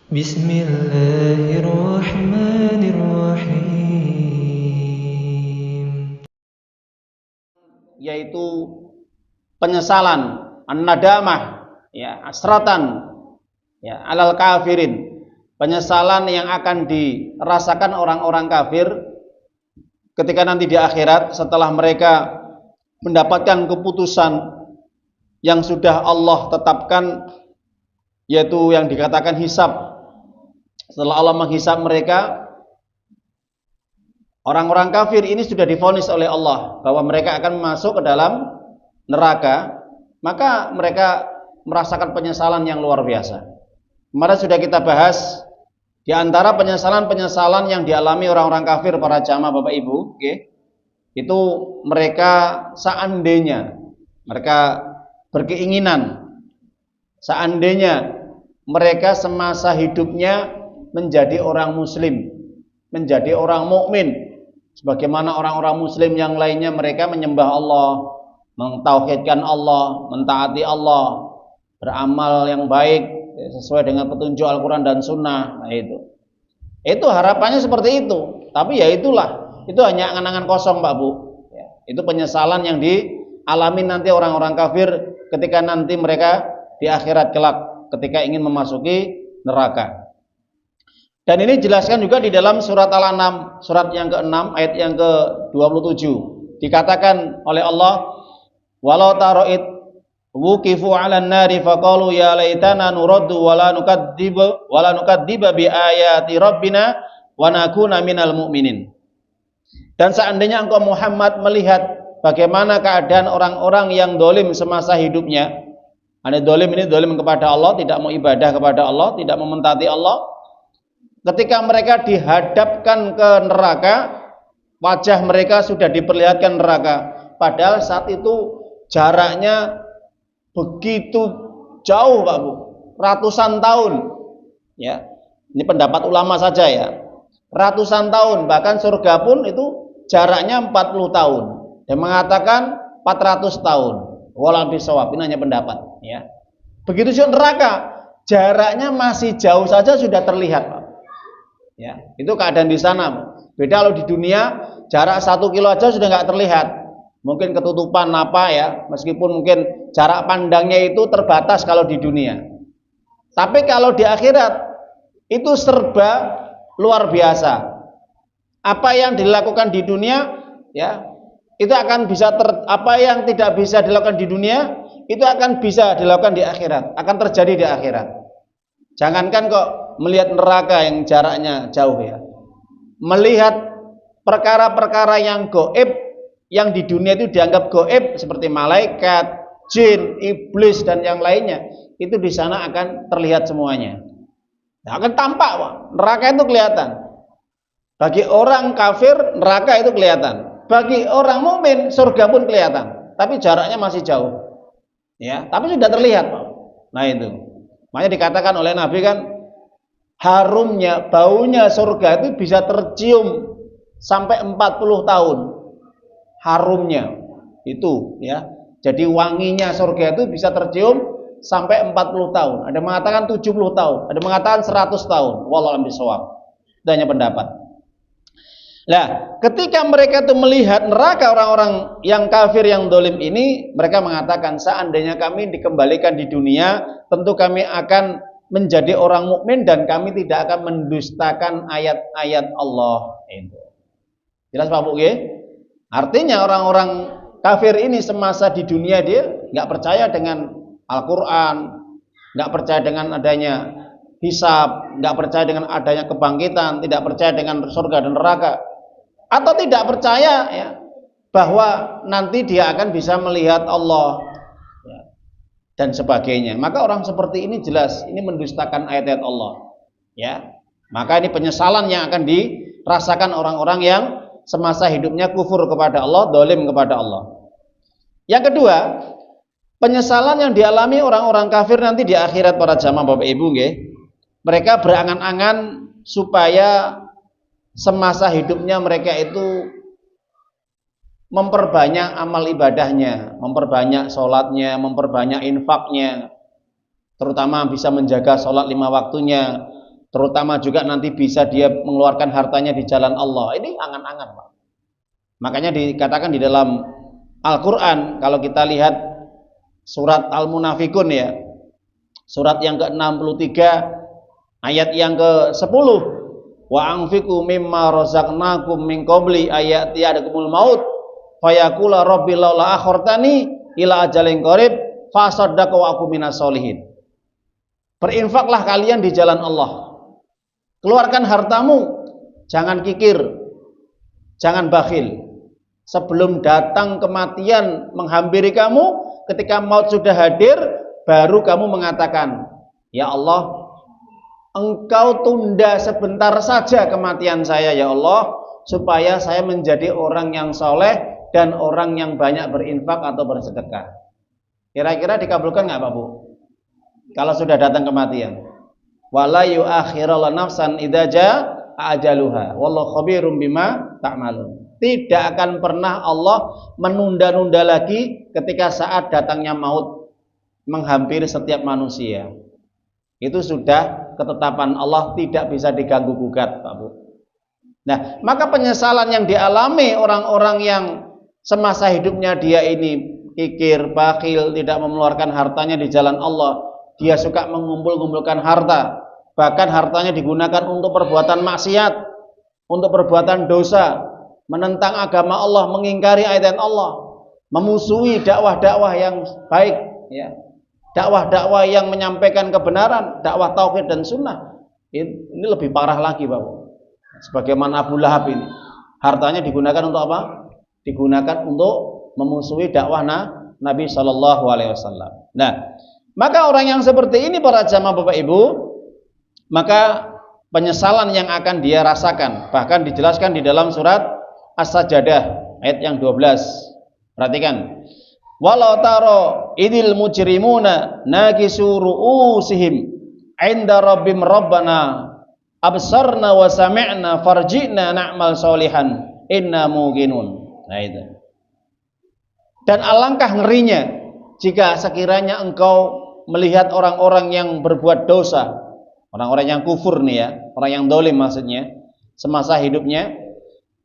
Bismillahirrahmanirrahim. Yaitu penyesalan, an-nadamah, ya, asratan, ya, alal kafirin. Penyesalan yang akan dirasakan orang-orang kafir ketika nanti di akhirat setelah mereka mendapatkan keputusan yang sudah Allah tetapkan, yaitu yang dikatakan hisab. Setelah Allah menghisab mereka, orang-orang kafir ini sudah divonis oleh Allah bahwa mereka akan masuk ke dalam neraka, maka mereka merasakan penyesalan yang luar biasa. Kemarin sudah kita bahas di antara penyesalan-penyesalan yang dialami orang-orang kafir, para jamaah Bapak Ibu, itu mereka seandainya mereka berkeinginan, seandainya mereka semasa hidupnya menjadi orang muslim, menjadi orang mukmin, sebagaimana orang-orang muslim yang lainnya, mereka menyembah Allah, mentauhidkan Allah, mentaati Allah, beramal yang baik sesuai dengan petunjuk Al-Quran dan Sunnah. Nah, itu harapannya seperti itu. Tapi ya itulah, itu hanya angan-angan kosong, Pak Bu, ya, itu penyesalan yang dialami nanti orang-orang kafir ketika nanti mereka di akhirat kelak, ketika ingin memasuki neraka. Dan ini dijelaskan juga di dalam surat Al-An'am, surat yang ke-6 ayat yang ke-27. Dikatakan oleh Allah, walau taro'id wukifu 'alan nari faqalu ya laitana nuraddu wala nukadziba bi ayati rabbina wa nakuna minal mu'minin. Dan seandainya engkau Muhammad melihat bagaimana keadaan orang-orang yang dolim semasa hidupnya, dolim ini dolim kepada Allah, tidak mau ibadah kepada Allah, tidak mau mentaati Allah, ketika mereka dihadapkan ke neraka, wajah mereka sudah diperlihatkan neraka, padahal saat itu jaraknya begitu jauh, Pak Bu, ratusan tahun, ya. Ini pendapat ulama saja, ya, ratusan tahun, bahkan surga pun itu jaraknya 40 tahun, dan mengatakan 400 tahun. Walau bisawab, ini hanya pendapat, ya. Begitu juga neraka, jaraknya masih jauh saja sudah terlihat, Pak. Ya, itu keadaan di sana. Beda kalau di dunia, jarak 1 kilo aja sudah nggak terlihat. Mungkin ketutupan apa, ya, meskipun mungkin jarak pandangnya itu terbatas kalau di dunia. Tapi kalau di akhirat itu serba luar biasa. Apa yang dilakukan di dunia, ya, itu akan bisa apa yang tidak bisa dilakukan di dunia, itu akan bisa dilakukan di akhirat, akan terjadi di akhirat. Jangankan kok melihat neraka yang jaraknya jauh, ya, melihat perkara-perkara yang gaib, yang di dunia itu dianggap gaib, seperti malaikat, jin, iblis, dan yang lainnya, itu di sana akan terlihat semuanya. Nah, akan tampak, Pak. Neraka itu kelihatan. Bagi orang kafir, neraka itu kelihatan. Bagi orang mukmin, surga pun kelihatan. Tapi jaraknya masih jauh, ya. Tapi sudah terlihat, Pak. Nah, itu. Makanya dikatakan oleh Nabi kan, harumnya, baunya surga itu bisa tercium sampai 40 tahun. Harumnya itu, ya. Jadi wanginya surga itu bisa tercium sampai 40 tahun. Ada mengatakan 70 tahun, ada mengatakan 100 tahun. Wallahu a'lam bishawab. Itu hanya pendapat. Nah, ketika mereka itu melihat neraka orang-orang yang kafir, yang dolim ini, mereka mengatakan, seandainya kami dikembalikan di dunia, tentu kami akan menjadi orang mukmin dan kami tidak akan mendustakan ayat-ayat Allah. Itu jelas, Pak Bu, ya? Artinya orang-orang kafir ini semasa di dunia dia nggak percaya dengan Al-Quran, nggak percaya dengan adanya hisab, nggak percaya dengan adanya kebangkitan, tidak percaya dengan surga dan neraka, atau tidak percaya, ya, bahwa nanti dia akan bisa melihat Allah, ya, dan sebagainya. Maka orang seperti ini jelas ini mendustakan ayat-ayat Allah, ya. Maka ini penyesalan yang akan dirasakan orang-orang yang semasa hidupnya kufur kepada Allah, dolim kepada Allah. Yang kedua, penyesalan yang dialami orang-orang kafir nanti di akhirat, para jamaah Bapak Ibu, nggih. Mereka berangan-angan supaya semasa hidupnya mereka itu memperbanyak amal ibadahnya, memperbanyak sholatnya, memperbanyak infaknya, terutama bisa menjaga sholat 5 waktunya, terutama juga nanti bisa dia mengeluarkan hartanya di jalan Allah. Ini angan-angan, Pak. Makanya dikatakan di dalam Al-Quran, kalau kita lihat surat Al-Munafikun ya, surat yang ke-63 ayat yang ke-10, wa anfiqu mimma razaqnakum min qabli ayati adakumul maut fayaqula rabbi laula akhartani ila ajalin qarib fasaddaqu wa aku minas solihin. Berinfaklah kalian di jalan Allah, keluarkan hartamu, jangan kikir, jangan bakhil. Sebelum datang kematian menghampiri kamu, ketika maut sudah hadir, baru kamu mengatakan, ya Allah, Engkau tunda sebentar saja kematian saya ya Allah, supaya saya menjadi orang yang soleh dan orang yang banyak berinfak atau bersedekah. Kira-kira dikabulkan nggak Pak Bu? Kalau sudah datang kematian. Wala yu'akhirallahu nafsan idza jaa ajaluha wallahu khabirum bima ta'malun. Tidak akan pernah Allah menunda-nunda lagi ketika saat datangnya maut menghampiri setiap manusia. Itu sudah ketetapan Allah, tidak bisa diganggu gugat, Pak Bu. Nah, maka penyesalan yang dialami orang-orang yang semasa hidupnya dia ini kikir, bakhil, tidak mengeluarkan hartanya di jalan Allah, dia suka mengumpul-kumpulkan harta, bahkan hartanya digunakan untuk perbuatan maksiat, untuk perbuatan dosa, menentang agama Allah, mengingkari ayat Allah, memusuhi dakwah-dakwah yang baik, ya, dakwah-dakwah yang menyampaikan kebenaran, dakwah tauhid dan sunnah. Ini lebih parah lagi, Bapak. Sebagaimana Abu Lahab ini, hartanya digunakan untuk apa? Digunakan untuk memusuhi dakwah Nabi Shallallahu Alaihi Wasallam. Nah, maka orang yang seperti ini para jamaah Bapak Ibu, maka penyesalan yang akan dia rasakan, bahkan dijelaskan di dalam surat As-Sajdah ayat yang 12. Perhatikan. Walau taro idil mujrimuna nakisu ru'usihim 'inda rabbim rabbana absarna wa sami'na farji'na na'mal solihan inna muqinun. Nah itu. Dan alangkah ngerinya jika sekiranya engkau melihat orang-orang yang berbuat dosa, orang-orang yang kufur nih ya, orang yang dolim maksudnya, semasa hidupnya,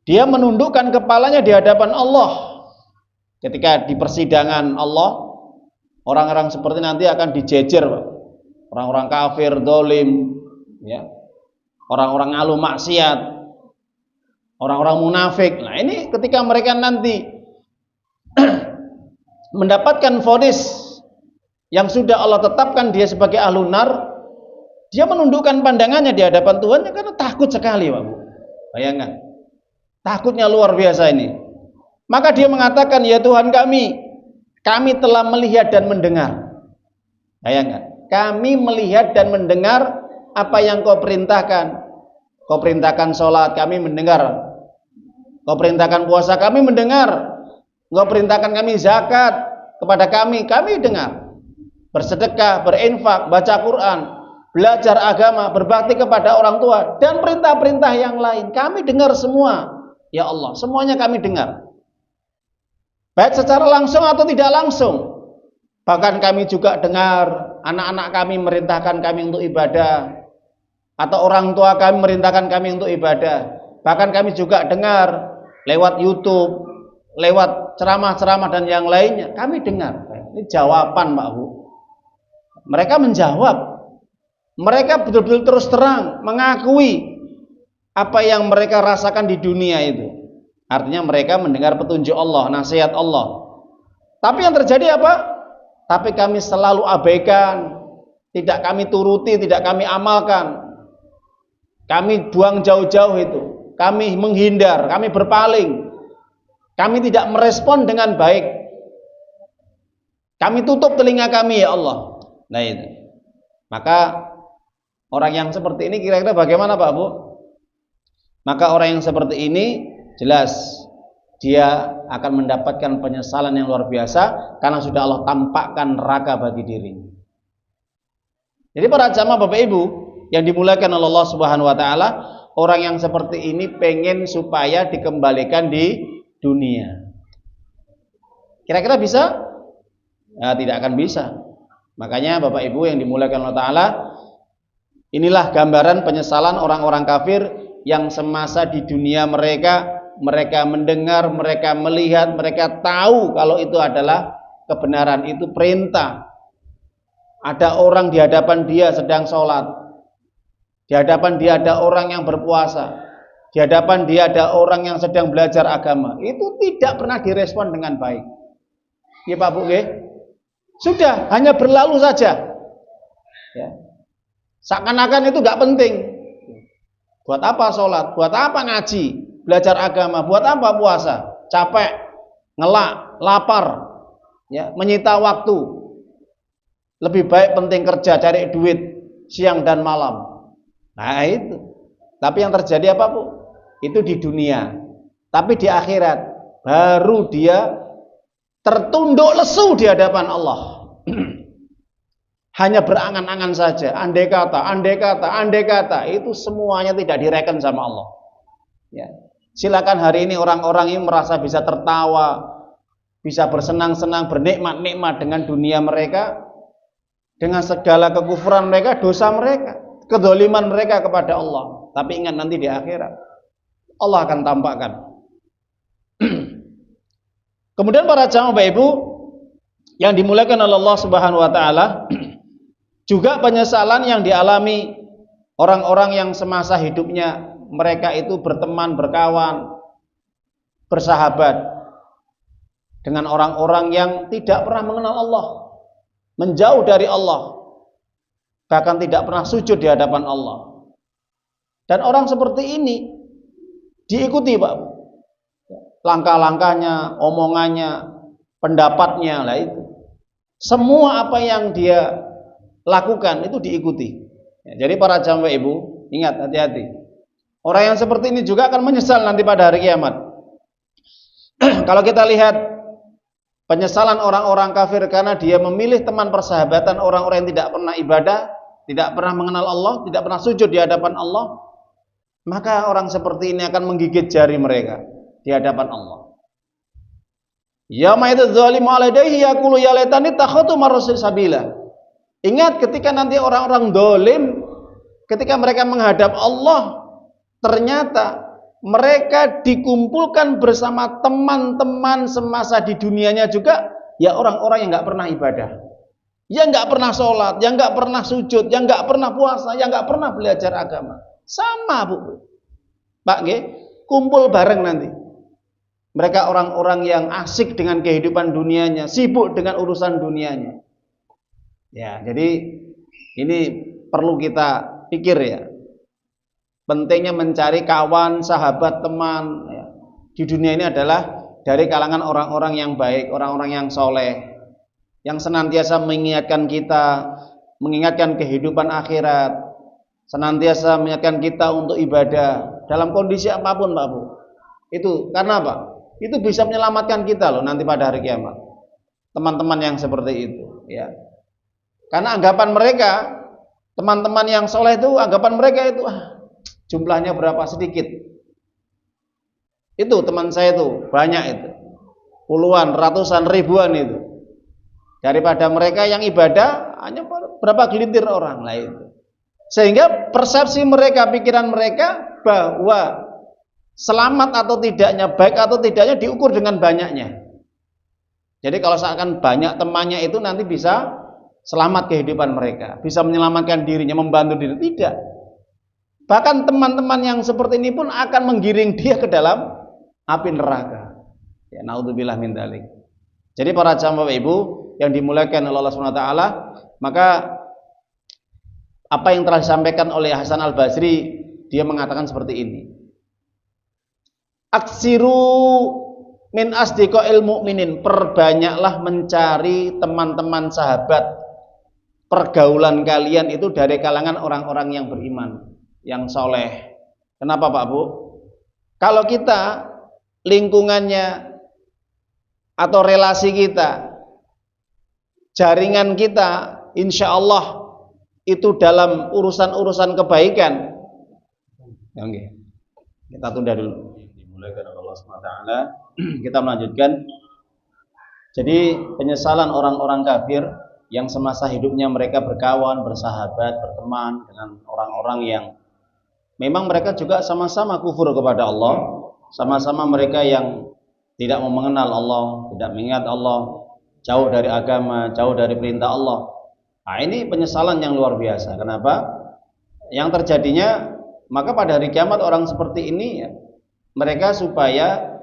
dia menundukkan kepalanya di hadapan Allah. Ketika di persidangan Allah, orang-orang seperti nanti akan dijejer, orang-orang kafir, dolim, ya, orang-orang alu maksiat, orang-orang munafik. Nah ini ketika mereka nanti mendapatkan vonis yang sudah Allah tetapkan dia sebagai ahlu nar, dia menundukkan pandangannya di hadapan Tuhannya karena takut sekali, Pak. Bayangkan, takutnya luar biasa ini. Maka dia mengatakan, ya Tuhan kami telah melihat dan mendengar. Bayangkan, kami melihat dan mendengar apa yang kau perintahkan. Kau perintahkan sholat, kami mendengar. Kau perintahkan puasa, kami mendengar. Kau perintahkan kami zakat kepada kami dengar. Bersedekah, berinfak, baca Quran, belajar agama, berbakti kepada orang tua, dan perintah-perintah yang lain. Kami dengar semua. Ya Allah, semuanya kami dengar. Baik secara langsung atau tidak langsung. Bahkan kami juga dengar anak-anak kami merintahkan kami untuk ibadah, atau orang tua kami merintahkan kami untuk ibadah. Bahkan kami juga dengar lewat YouTube, lewat ceramah-ceramah dan yang lainnya. Kami dengar. Ini jawaban, Pak Bu. Mereka menjawab. Mereka betul-betul terus terang mengakui apa yang mereka rasakan di dunia itu. Artinya mereka mendengar petunjuk Allah, nasihat Allah. Tapi yang terjadi apa? Tapi kami selalu abaikan, tidak kami turuti, tidak kami amalkan. Kami buang jauh-jauh itu. Kami menghindar, kami berpaling. Kami tidak merespon dengan baik. Kami tutup telinga kami, ya Allah. Nah itu. Maka orang yang seperti ini kira-kira bagaimana, Pak Bu? Maka orang yang seperti ini jelas dia akan mendapatkan penyesalan yang luar biasa karena sudah Allah tampakkan neraka bagi dirinya. Jadi para jamaah Bapak Ibu yang dimuliakan oleh Allah Subhanahu wa taala, orang yang seperti ini pengen supaya dikembalikan di dunia. Kira-kira bisa? Ya, tidak akan bisa. Makanya Bapak Ibu yang dimuliakan Allah taala, Inilah gambaran penyesalan orang-orang kafir yang semasa di dunia mereka mendengar, mereka melihat, mereka tahu kalau itu adalah kebenaran, itu perintah. Ada orang di hadapan dia sedang sholat, di hadapan dia ada orang yang berpuasa, di hadapan dia ada orang yang sedang belajar agama. Itu tidak pernah direspon dengan baik. Ya Pak Bu, sudah hanya berlalu saja. Ya. Seakan-akan itu nggak penting. Buat apa sholat? Buat apa ngaji? Belajar agama? Buat apa puasa? Capek, ngelak, lapar, ya, menyita waktu. Lebih baik penting kerja, cari duit siang dan malam. Nah itu. Tapi yang terjadi apa Bu? Itu di dunia. Tapi di akhirat baru dia tertunduk lesu di hadapan Allah. Hanya berangan-angan saja, andai kata, itu semuanya tidak direken sama Allah. Ya. Silakan hari ini orang-orang ini merasa bisa tertawa, bisa bersenang-senang, bernikmat-nikmat dengan dunia mereka, dengan segala kekufuran mereka, dosa mereka, kedzaliman mereka kepada Allah. Tapi ingat nanti di akhirat Allah akan tampakkan. Kemudian para jamaah Bapak Ibu yang dimuliakan oleh Allah Subhanahu wa taala, juga penyesalan yang dialami orang-orang yang semasa hidupnya mereka itu berteman, berkawan, bersahabat dengan orang-orang yang tidak pernah mengenal Allah, menjauh dari Allah, bahkan tidak pernah sujud di hadapan Allah. Dan orang seperti ini diikuti Pak, langkah-langkahnya, omongannya, pendapatnya lah itu. Semua apa yang dia lakukan itu diikuti. Ya, jadi para jamaah Ibu, ingat, hati-hati. Orang yang seperti ini juga akan menyesal nanti pada hari kiamat. Kalau kita lihat penyesalan orang-orang kafir karena dia memilih teman persahabatan orang-orang yang tidak pernah ibadah, tidak pernah mengenal Allah, tidak pernah sujud di hadapan Allah, maka orang seperti ini akan menggigit jari mereka di hadapan Allah. Yauma idzal zalimu ala yadayhi yaqulu ya laitani takhatu marrasul sabila. Ingat ketika nanti orang-orang dolim, ketika mereka menghadap Allah, ternyata mereka dikumpulkan bersama teman-teman semasa di dunianya juga, ya orang-orang yang nggak pernah ibadah, yang nggak pernah sholat, yang nggak pernah sujud, yang nggak pernah puasa, yang nggak pernah belajar agama. Sama Bu, Pak, kumpul bareng nanti. Mereka orang-orang yang asik dengan kehidupan dunianya, sibuk dengan urusan dunianya. Ya, jadi ini perlu kita pikir ya. Pentingnya mencari kawan, sahabat, teman ya, di dunia ini adalah dari kalangan orang-orang yang baik, orang-orang yang soleh, yang senantiasa mengingatkan kita, mengingatkan kehidupan akhirat, senantiasa mengingatkan kita untuk ibadah dalam kondisi apapun Pak Bu. Itu karena apa? Itu bisa menyelamatkan kita loh nanti pada hari kiamat. Teman-teman yang seperti itu ya. Karena anggapan mereka, teman-teman yang soleh itu, anggapan mereka itu jumlahnya berapa sedikit. Itu teman saya itu banyak itu, puluhan, ratusan, ribuan itu. Daripada mereka yang ibadah hanya berapa gelintir orang lah itu. Sehingga persepsi mereka, pikiran mereka bahwa selamat atau tidaknya, baik atau tidaknya diukur dengan banyaknya. Jadi kalau seakan banyak temannya itu nanti bisa selamat kehidupan mereka, bisa menyelamatkan dirinya, membantu diri. Tidak. Bahkan teman-teman yang seperti ini pun akan menggiring dia ke dalam api neraka. Ya, naudzubillah min dzalik. Jadi para jamaah Ibu yang dimuliakan oleh Allah Subhanahu wa taala, maka apa yang telah disampaikan oleh Hasan Al-Basri, dia mengatakan seperti ini. Aksiru min asdiqail mu'minin, perbanyaklah mencari teman-teman sahabat, pergaulan kalian itu dari kalangan orang-orang yang beriman, yang soleh. Kenapa Pak Bu? Kalau kita lingkungannya atau relasi kita, jaringan kita, insya Allah itu dalam urusan-urusan kebaikan. Oke, kita tunda dulu. Dimulaikan oleh Allah SWT. Kita melanjutkan. Jadi penyesalan orang-orang kafir yang semasa hidupnya mereka berkawan, bersahabat, berteman dengan orang-orang yang memang mereka juga sama-sama kufur kepada Allah, sama-sama mereka yang tidak mau mengenal Allah, tidak mengingat Allah, jauh dari agama, jauh dari perintah Allah. Nah, ini penyesalan yang luar biasa. Kenapa? Yang terjadinya, maka pada hari kiamat orang seperti ini ya, mereka supaya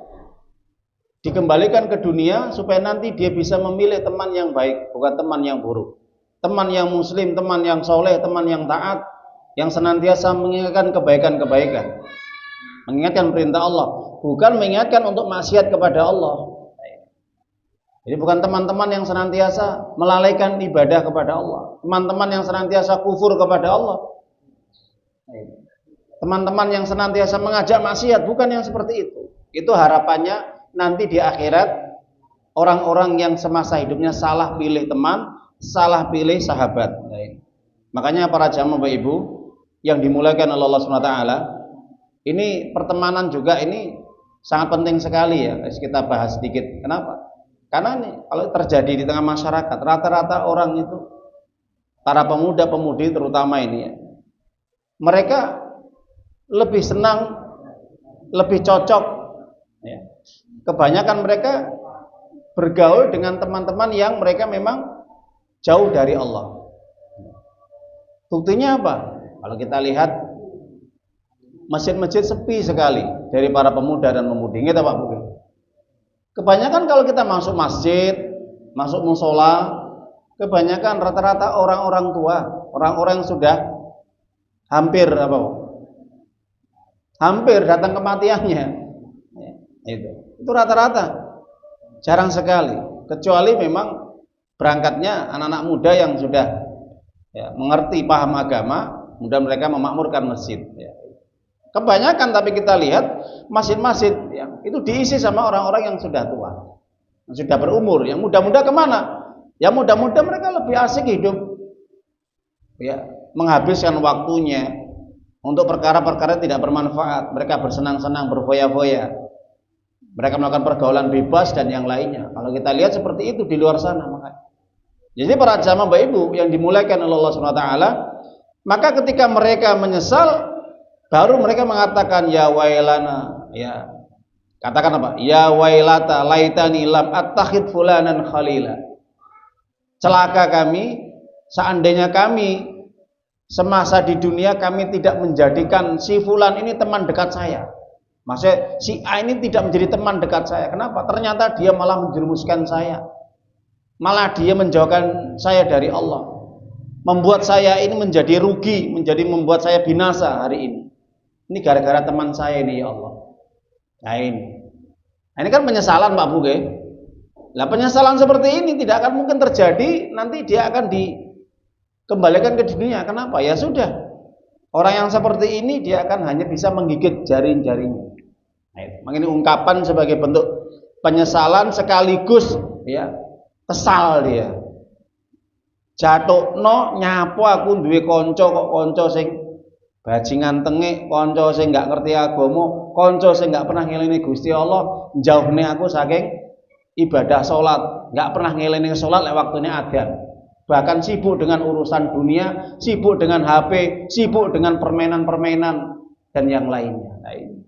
dikembalikan ke dunia supaya nanti dia bisa memilih teman yang baik, bukan teman yang buruk. Teman yang muslim, teman yang soleh, teman yang taat, yang senantiasa mengingatkan kebaikan-kebaikan, mengingatkan perintah Allah, bukan mengingatkan untuk maksiat kepada Allah. Jadi bukan teman-teman yang senantiasa melalaikan ibadah kepada Allah, teman-teman yang senantiasa kufur kepada Allah, teman-teman yang senantiasa mengajak maksiat, bukan yang seperti itu. Itu harapannya nanti di akhirat orang-orang yang semasa hidupnya salah pilih teman, salah pilih sahabat. Makanya para jamaah Bapak Ibu yang dimuliakan oleh Allah SWT, ini pertemanan juga ini sangat penting sekali ya. Kita bahas sedikit. Kenapa? Karena ini kalau terjadi di tengah masyarakat, rata-rata orang itu, para pemuda-pemudi terutama ini ya, mereka lebih senang, lebih cocok ya. Kebanyakan mereka bergaul dengan teman-teman yang mereka memang jauh dari Allah. Buktinya apa? Kalau kita lihat masjid-masjid sepi sekali dari para pemuda dan pemudi. Gitu Pak Bu. Kebanyakan kalau kita masuk masjid, masuk musola, kebanyakan rata-rata orang-orang tua, orang-orang yang sudah hampir datang kematiannya. Itu rata-rata, jarang sekali. Kecuali memang berangkatnya anak-anak muda yang sudah ya, mengerti, paham agama, kemudian mereka memakmurkan masjid. Ya. Kebanyakan tapi kita lihat masjid-masjid yang itu diisi sama orang-orang yang sudah tua, yang sudah berumur. Yang muda-muda kemana? Yang muda-muda mereka lebih asik hidup, ya, menghabiskan waktunya untuk perkara-perkara tidak bermanfaat. Mereka bersenang-senang, berfoya-foya. Mereka melakukan pergaulan bebas dan yang lainnya. Kalau kita lihat seperti itu di luar sana, makanya. Jadi para jamaah Bapak Ibu yang dimuliakan oleh Allah SWT, maka ketika mereka menyesal, baru mereka mengatakan ya wailana, ya. Katakan apa? Ya wailata laitani lam attakhid fulanan khalila. Celaka kami, seandainya kami semasa di dunia kami tidak menjadikan si fulan ini teman dekat saya. Maksudnya si A ini tidak menjadi teman dekat saya. Kenapa? Ternyata dia malah menjerumuskan saya. Malah dia menjauhkan saya dari Allah. Membuat saya ini menjadi rugi, membuat saya binasa hari ini. Ini gara-gara teman saya ini ya Allah. Nah ini kan penyesalan Pak Buge. Nah penyesalan seperti ini tidak akan mungkin terjadi. Nanti dia akan dikembalikan ke dunia. Kenapa? Ya sudah. Orang yang seperti ini dia akan hanya bisa menggigit jari-jarinya. Nah, ini ungkapan sebagai bentuk penyesalan sekaligus ya kesal dia. Jatuhno nyapo aku duwe kanca kok kanca sing bajingan tengik, kanca sing gak ngerti agama, kanca sing gak pernah ngelingi Gusti Allah, njauhne aku saking ibadah salat, gak pernah ngelingi salat lek waktune adzan. Bahkan sibuk dengan urusan dunia, sibuk dengan HP, sibuk dengan permainan-permainan dan yang lainnya. Nah, ini.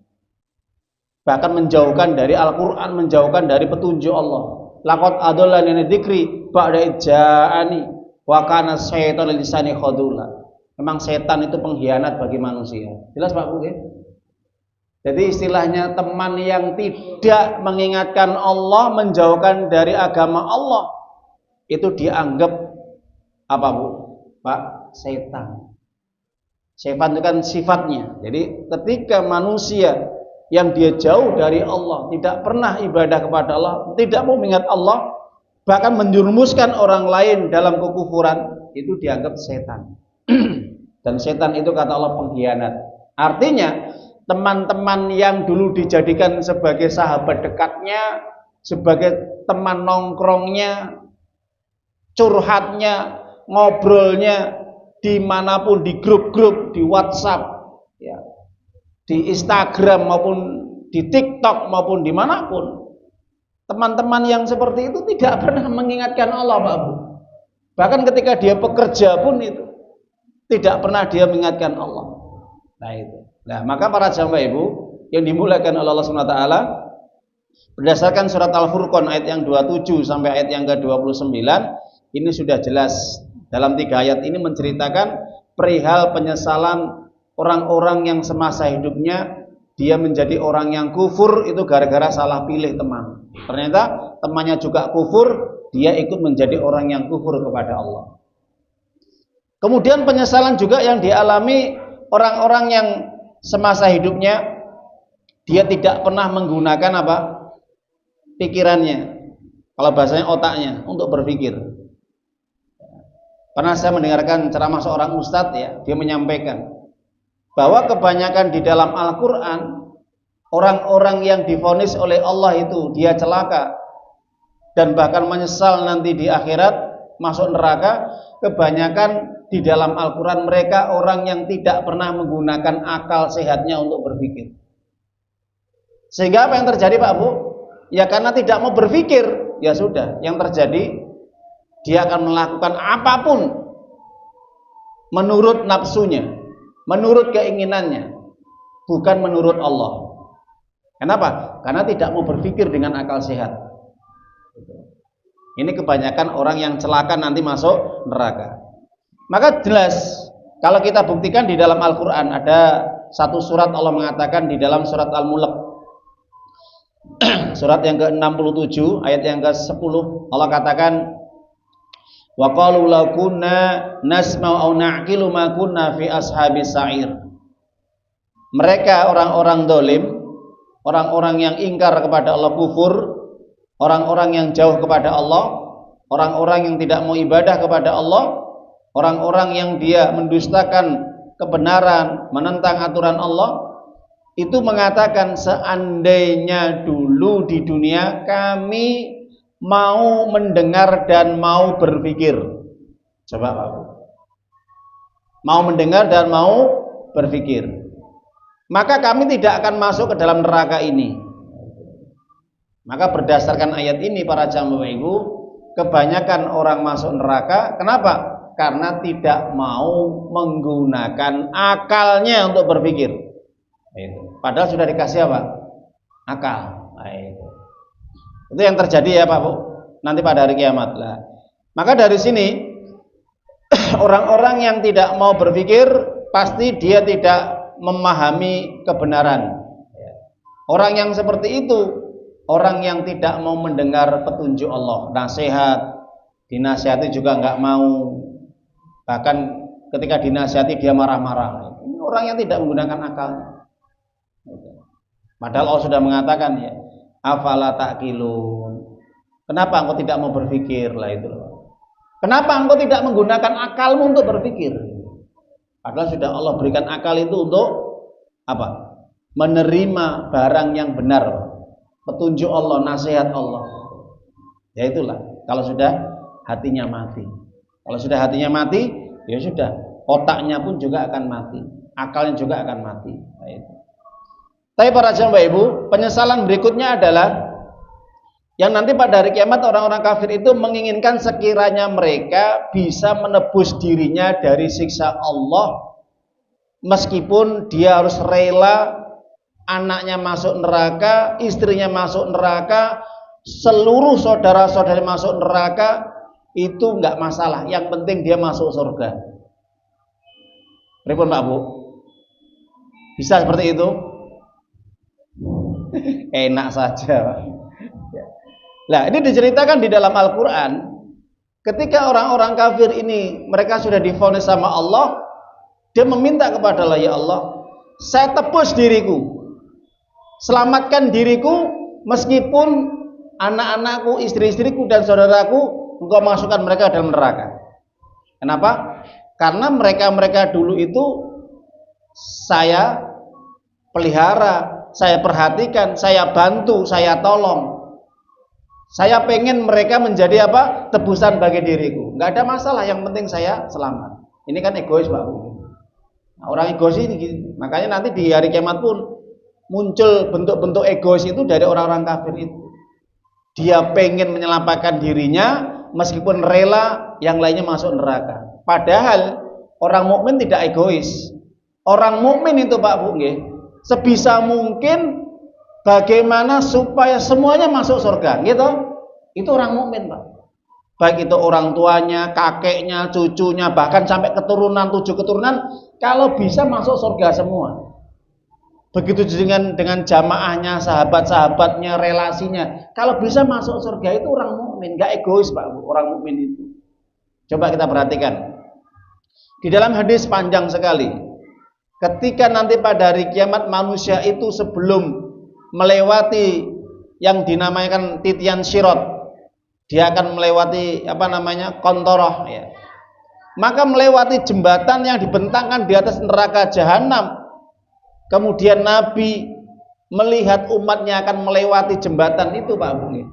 Bahkan menjauhkan dari Al-Quran, menjauhkan dari petunjuk Allah. Laqad adallani an dzikri ba'da ija'ani wa kana syaitanu lisani khadula. Memang setan itu pengkhianat bagi manusia. Jelas Pak Bu ya? Jadi istilahnya teman yang tidak mengingatkan Allah, menjauhkan dari agama Allah, itu dianggap apa Bu? Pak, setan. Setan itu kan sifatnya. Jadi ketika manusia yang dia jauh dari Allah, tidak pernah ibadah kepada Allah, tidak mau mengingat Allah, bahkan menjerumuskan orang lain dalam kekufuran, itu dianggap setan. Dan setan itu kata Allah pengkhianat. Artinya teman-teman yang dulu dijadikan sebagai sahabat dekatnya, sebagai teman nongkrongnya, curhatnya, ngobrolnya, dimanapun, di grup-grup, di WhatsApp, ya, di Instagram maupun di TikTok maupun dimanapun, teman-teman yang seperti itu tidak pernah mengingatkan Allah Pak Bu. Bahkan ketika dia bekerja pun itu tidak pernah dia mengingatkan Allah. Nah itu. Nah, maka para jamaah Ibu yang dimuliakan oleh Allah Subhanahu wa taala, berdasarkan surat Al-Furqan ayat yang 27 sampai ayat yang ke-29, ini sudah jelas dalam 3 ayat ini menceritakan perihal penyesalan orang-orang yang semasa hidupnya dia menjadi orang yang kufur itu gara-gara salah pilih teman. Ternyata temannya juga kufur, dia ikut menjadi orang yang kufur kepada Allah. Kemudian penyesalan juga yang dialami orang-orang yang semasa hidupnya dia tidak pernah menggunakan apa? Pikirannya. Kalau bahasanya otaknya untuk berpikir. Pernah saya mendengarkan ceramah seorang ustadz ya, dia menyampaikan bahwa kebanyakan di dalam Al-Quran orang-orang yang divonis oleh Allah itu dia celaka dan bahkan menyesal nanti di akhirat masuk neraka, kebanyakan di dalam Al-Quran mereka orang yang tidak pernah menggunakan akal sehatnya untuk berpikir. Sehingga apa yang terjadi Pak Bu? Ya karena tidak mau berpikir, ya sudah, yang terjadi dia akan melakukan apapun menurut nafsunya, menurut keinginannya, bukan menurut Allah. Kenapa? Karena tidak mau berpikir dengan akal sehat. Ini kebanyakan orang yang celaka nanti masuk neraka. Maka jelas kalau kita buktikan di dalam Al-Quran ada satu surat Allah mengatakan di dalam surat Al-Mulk surat yang ke-67 ayat yang ke-10 Allah katakan wa qalu law kunna nasma'u aw na'qilu ma kunna fi ashabis sa'ir. Mereka orang-orang dolim, orang-orang yang ingkar kepada Allah, kufur, orang-orang yang jauh kepada Allah, orang-orang yang tidak mau ibadah kepada Allah, orang-orang yang dia mendustakan kebenaran, menentang aturan Allah, itu mengatakan seandainya dulu di dunia kami mau mendengar dan mau berpikir. Coba Pak. Mau mendengar dan mau berpikir, maka kami tidak akan masuk ke dalam neraka ini. Maka berdasarkan ayat ini para jamaah Ibu, kebanyakan orang masuk neraka. Kenapa? Karena tidak mau menggunakan akalnya untuk berpikir. Padahal sudah dikasih apa? Akal. Itu yang terjadi ya Pak Bu, nanti pada hari kiamat lah. Maka dari sini orang-orang yang tidak mau berpikir pasti dia tidak memahami kebenaran. Orang yang seperti itu orang yang tidak mau mendengar petunjuk Allah, nasihat, dinasihati juga nggak mau, bahkan ketika dinasihati dia marah-marah. Ini orang yang tidak menggunakan akalnya. Padahal Allah sudah mengatakan ya, afala ta'qilun. Kenapa engkau tidak mau berpikir lah itu loh. Kenapa engkau tidak menggunakan akalmu untuk berpikir? Padahal sudah Allah berikan akal itu untuk apa? Menerima barang yang benar, petunjuk Allah, nasihat Allah. Ya itulah, kalau sudah hatinya mati. Kalau sudah hatinya mati, ya sudah, otaknya pun juga akan mati, akalnya juga akan mati. Nah, itu. Tapi para jamaah Ibu, penyesalan berikutnya adalah yang nanti pada hari kiamat orang-orang kafir itu menginginkan sekiranya mereka bisa menebus dirinya dari siksa Allah, meskipun dia harus rela anaknya masuk neraka, istrinya masuk neraka, seluruh saudara-saudari masuk neraka, itu enggak masalah, yang penting dia masuk surga. Pripun Pak Bu? Bisa seperti itu? Enak saja. Nah, ini diceritakan di dalam Al-Quran. Ketika orang-orang kafir ini mereka sudah divonis sama Allah, dia meminta kepada Allah, ya Allah, saya tebus diriku, selamatkan diriku, meskipun anak-anakku, istri-istriku dan saudaraku engkau masukkan mereka dalam neraka. Kenapa? Karena mereka-mereka dulu itu saya pelihara, saya perhatikan, saya bantu, saya tolong. Saya pengen mereka menjadi apa? Tebusan bagi diriku. Nggak ada masalah, yang penting saya selamat. Ini kan egois Pak. Nah, orang egois ini gitu. Makanya nanti di hari kiamat pun muncul bentuk-bentuk egois itu dari orang-orang kafir itu. Dia pengen menyelamatkan dirinya, meskipun rela yang lainnya masuk neraka. Padahal orang mukmin tidak egois. Orang mukmin itu Pak Bu nggih, sebisa mungkin bagaimana supaya semuanya masuk surga, gitu. Itu orang mukmin, Pak. Baik itu orang tuanya, kakeknya, cucunya, bahkan sampai keturunan, 7 keturunan, kalau bisa masuk surga semua. Begitu dengan jamaahnya, sahabat-sahabatnya, relasinya. Kalau bisa masuk surga itu orang mukmin, enggak egois, Pak. Orang mukmin itu. Coba kita perhatikan. Di dalam hadis panjang sekali. Ketika nanti pada hari kiamat manusia itu sebelum melewati yang dinamakan titian sirot, dia akan melewati kontoroh ya. Maka melewati jembatan yang dibentangkan di atas neraka jahanam. Kemudian Nabi melihat umatnya akan melewati jembatan itu, Pak Bung.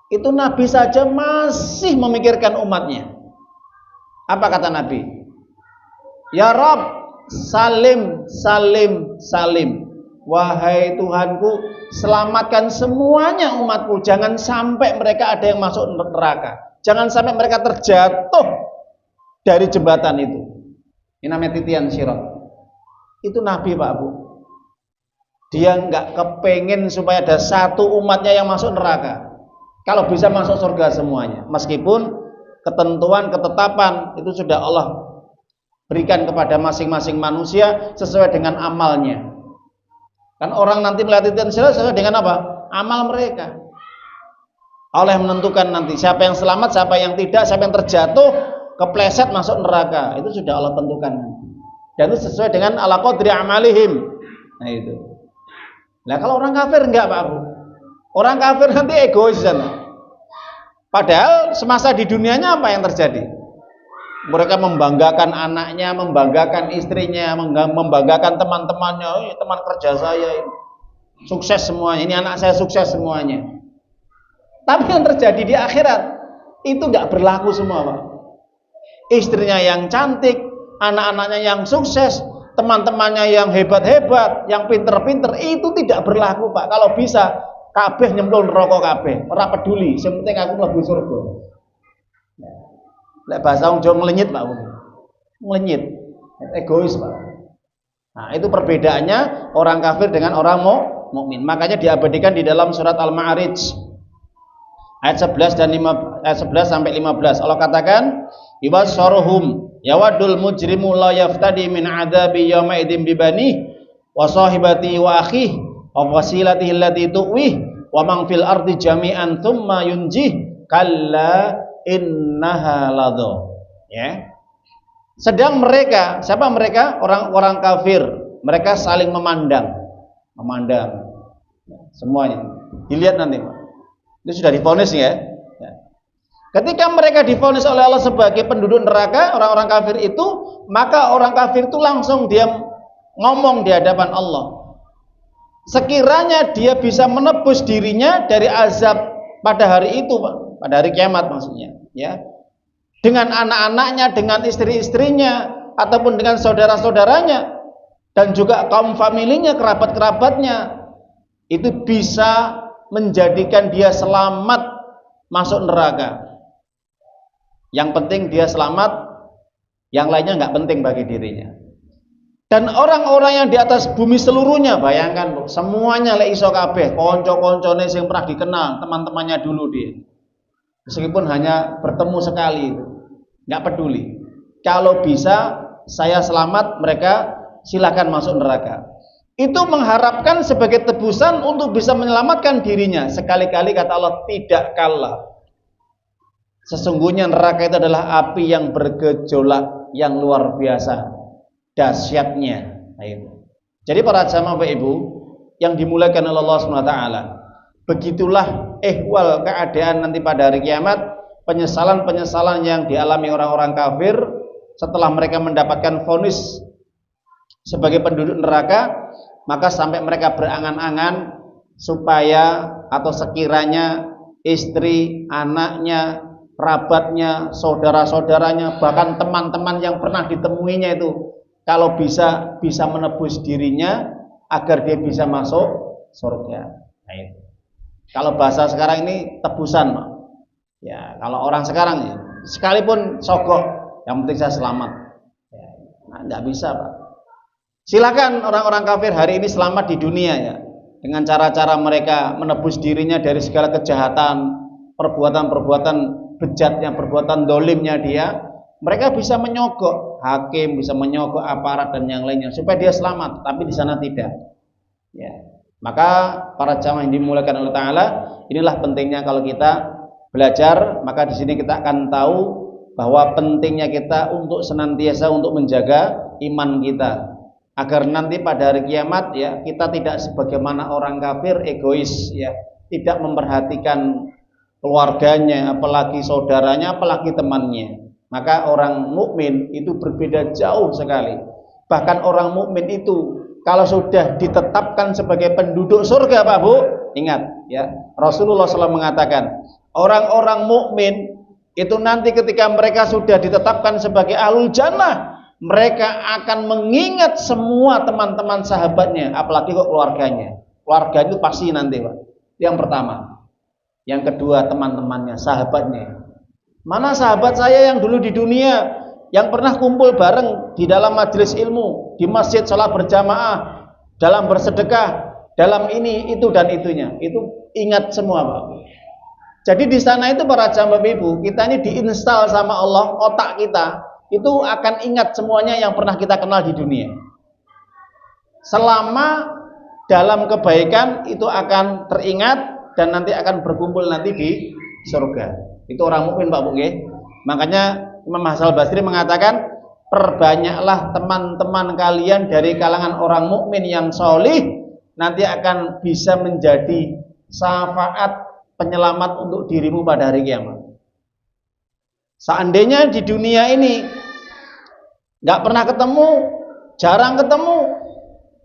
Itu Nabi saja masih memikirkan umatnya. Apa kata Nabi? Ya Rabb, salim, salim, salim. Wahai Tuhanku, selamatkan semuanya umatku. Jangan sampai mereka ada yang masuk neraka. Jangan sampai mereka terjatuh dari jembatan itu. Ini namanya titian sirot. Itu Nabi, Pak Bu. Dia nggak kepengen supaya ada satu umatnya yang masuk neraka. Kalau bisa masuk surga semuanya. Meskipun ketentuan, ketetapan itu sudah Allah berikan kepada masing-masing manusia sesuai dengan amalnya. Kan orang nanti melihat titian sirot sesuai dengan apa? Amal mereka. Allah yang menentukan nanti siapa yang selamat, siapa yang tidak, siapa yang terjatuh, kepleset masuk neraka. Itu sudah Allah tentukan. Dan itu sesuai dengan ala qadri amalihim. Nah itu. Nah kalau orang kafir enggak, Pak Abu. Orang kafir nanti egois sana. Padahal semasa di dunianya apa yang terjadi? Mereka membanggakan anaknya, membanggakan istrinya, membanggakan teman-temannya. Teman kerja saya ini sukses semuanya. Ini anak saya sukses semuanya. Tapi yang terjadi di akhirat itu nggak berlaku semua, Pak. Istrinya yang cantik, anak-anaknya yang sukses, teman-temannya yang hebat-hebat, yang pinter-pinter, itu tidak berlaku, Pak. Kalau bisa kabeh nyemplung neraka kabeh, ora peduli, yang penting aku mlebu surga. Lek bahasa wong Jawa ngelenyit, Pak. Ngelenyit. Egois, Pak. Nah, itu perbedaannya orang kafir dengan orang mukmin. Makanya diabadikan di dalam surat Al-Ma'arij ayat 11 dan 5, ayat 11 sampai 15. Allah katakan, "Iwasaruhum yawadul mujrimu la yaftadi min adzabi yauma idzin bibani wa sahibati wa akhi wa wasilatihi allati tuwih wa man fil ardi jami'an tsumma yunjih kalla innaha ladho." Ya. Sedang mereka, siapa mereka? Orang-orang kafir. Mereka saling memandang. Semuanya. Dilihat nanti. Itu sudah divonis ya. Ketika mereka divonis oleh Allah sebagai penduduk neraka, orang-orang kafir itu, maka orang kafir itu langsung dia ngomong di hadapan Allah. Sekiranya dia bisa menebus dirinya dari azab pada hari itu, Pak. Pada hari kiamat maksudnya, ya. Dengan anak-anaknya, dengan istri-istrinya, ataupun dengan saudara-saudaranya, dan juga kaum familinya, kerabat-kerabatnya, itu bisa menjadikan dia selamat masuk neraka. Yang penting dia selamat, yang lainnya nggak penting bagi dirinya. Dan orang-orang yang di atas bumi seluruhnya, bayangkan, semuanya lek iso kabeh, konco-koncone sing pernah dikenal, teman-temannya dulu dia. Meskipun hanya bertemu sekali, nggak peduli. Kalau bisa saya selamat, mereka silakan masuk neraka. Itu mengharapkan sebagai tebusan untuk bisa menyelamatkan dirinya. Sekali-kali kata Allah, tidak kalah. Sesungguhnya neraka itu adalah api yang bergejolak yang luar biasa dahsyatnya. Jadi para jamaah Bapak Ibu yang dimuliakan oleh Allah SWT, begitulah ehwal keadaan nanti pada hari kiamat, penyesalan-penyesalan yang dialami orang-orang kafir setelah mereka mendapatkan vonis sebagai penduduk neraka, maka sampai mereka berangan-angan supaya atau sekiranya istri, anaknya, kerabatnya, saudara-saudaranya, bahkan teman-teman yang pernah ditemuinya itu, kalau bisa menebus dirinya agar dia bisa masuk surga. Nah, itu. Kalau bahasa sekarang ini tebusan, Pak. Ya, kalau orang sekarang ya, sekalipun sogok, yang penting saya selamat. Ya, nah, nggak bisa, Pak. Silakan orang-orang kafir hari ini selamat di dunia ya, dengan cara-cara mereka menebus dirinya dari segala kejahatan, perbuatan-perbuatan bejatnya, perbuatan dolimnya dia. Mereka bisa menyogok hakim, bisa menyogok aparat dan yang lainnya supaya dia selamat, tapi di sana tidak. Ya. Maka para jamaah yang dimuliakan oleh Ta'ala, inilah pentingnya kalau kita belajar, maka di sini kita akan tahu bahwa pentingnya kita untuk senantiasa untuk menjaga iman kita, agar nanti pada hari kiamat ya kita tidak sebagaimana orang kafir egois ya, tidak memperhatikan keluarganya, apalagi saudaranya, apalagi temannya. Maka orang mukmin itu berbeda jauh sekali. Bahkan orang mukmin itu kalau sudah ditetapkan sebagai penduduk surga, Pak Bu, ingat ya, Rasulullah SAW mengatakan, orang-orang mukmin itu nanti ketika mereka sudah ditetapkan sebagai ahlul jannah, mereka akan mengingat semua teman-teman sahabatnya, apalagi kok keluarganya. Keluarga itu pasti nanti, Pak. Yang pertama. Yang kedua, teman-temannya, sahabatnya. Mana sahabat saya yang dulu di dunia, yang pernah kumpul bareng di dalam majelis ilmu, di masjid salat berjamaah, dalam bersedekah, dalam ini, itu dan itunya. Itu ingat semua, Pak. Jadi di sana itu para jamaah Ibu, kita ini diinstal sama Allah, otak kita itu akan ingat semuanya yang pernah kita kenal di dunia. Selama dalam kebaikan itu akan teringat dan nanti akan berkumpul nanti di surga. Itu orang mukmin, Pak Bu. Makanya Imam Hasan Al-Basri mengatakan, perbanyaklah teman-teman kalian dari kalangan orang mukmin yang solih, nanti akan bisa menjadi syafaat penyelamat untuk dirimu pada hari kiamat. Seandainya di dunia ini nggak pernah ketemu, jarang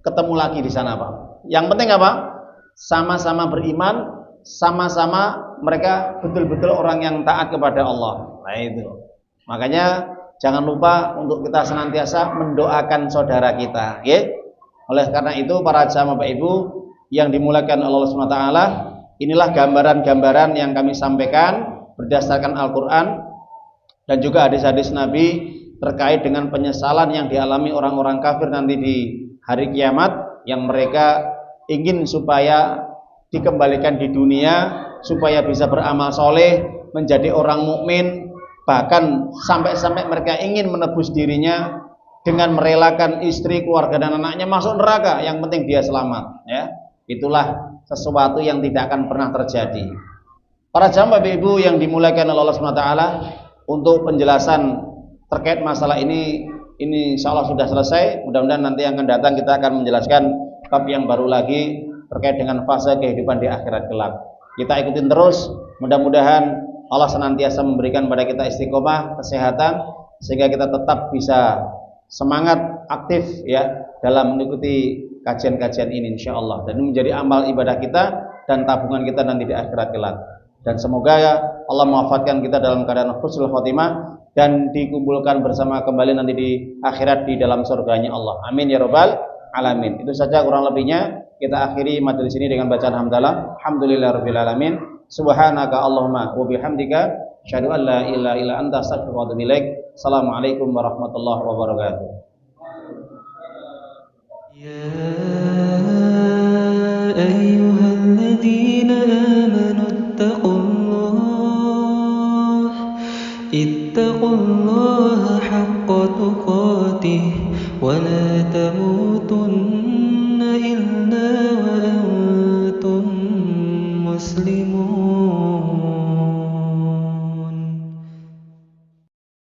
ketemu lagi di sana, Pak. Yang penting apa? Sama-sama beriman, sama-sama mereka betul-betul orang yang taat kepada Allah. Nah itu. Makanya jangan lupa untuk kita senantiasa mendoakan saudara kita, ya. Oleh karena itu para jamaah Bapak Ibu yang dimuliakan Allah SWT, inilah gambaran-gambaran yang kami sampaikan berdasarkan Al-Qur'an dan juga hadis-hadis Nabi terkait dengan penyesalan yang dialami orang-orang kafir nanti di hari kiamat, yang mereka ingin supaya dikembalikan di dunia supaya bisa beramal soleh, menjadi orang mukmin, bahkan sampai-sampai mereka ingin menebus dirinya dengan merelakan istri, keluarga dan anaknya masuk neraka, yang penting dia selamat ya. Itulah sesuatu yang tidak akan pernah terjadi. Para jamaah Bapak Ibu yang dimuliakan Allah SWT, untuk penjelasan terkait masalah ini insya Allah sudah selesai. Mudah-mudahan nanti yang akan datang kita akan menjelaskan bab yang baru lagi terkait dengan fase kehidupan di akhirat kelak. Kita ikutin terus, mudah-mudahan Allah senantiasa memberikan pada kita istiqomah, kesehatan, sehingga kita tetap bisa semangat, aktif ya dalam mengikuti kajian-kajian ini insyaallah, dan ini menjadi amal ibadah kita dan tabungan kita nanti di akhirat kelak. Dan semoga ya Allah mewafatkan kita dalam keadaan husnul khotimah dan dikumpulkan bersama kembali nanti di akhirat di dalam surganya Allah. Amin ya rabbal alamin. Itu saja kurang lebihnya. Kita akhiri majelis ini dengan bacaan hamdalah. Alhamdulillahirabbil alamin. Subhanaka Allahumma wa bihamdika asyhadu an la ilaha illa anta astaghfiruka wa atubu ilaik. Assalamualaikum warahmatullahi wabarakatuh. Ya ayyuhalladzina amanu ittaqullaha haqqa tuqatih wa la tamutunna illa wa antum muslimun.